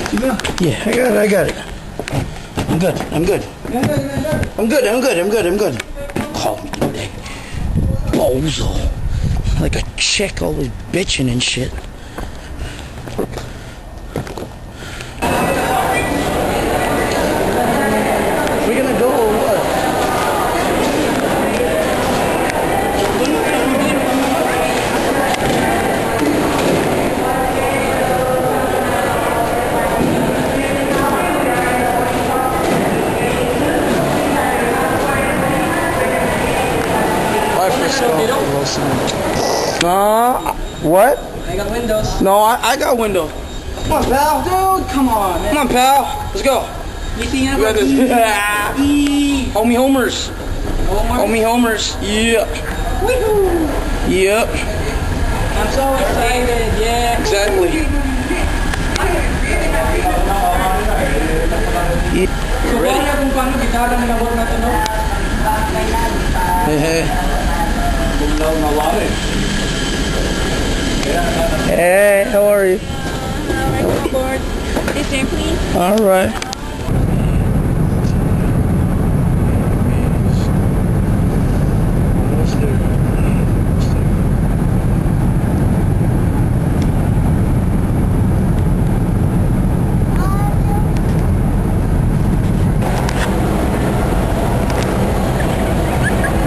Yeah, I got it. I'm good. Call me today. Bozo. Like a chick, always bitching and shit. We gonna go or what? What? I got windows. No, I got windows. Come on, pal. Dude, come on, man. Come on, pal. Let's go. You think We got this. Homie homers. Homie homers. Yeah. Woohoo! Yep. I'm so excited, yeah. Exactly. So, paano kung paano gitara na nabot natin, no? Hey, how are you? Board. This there, please. All right.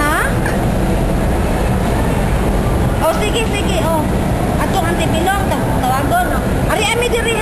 Ha? Oh, sige, sige. Oh. Atong antipilong. Tawagon. Oh. Ari, ami diri.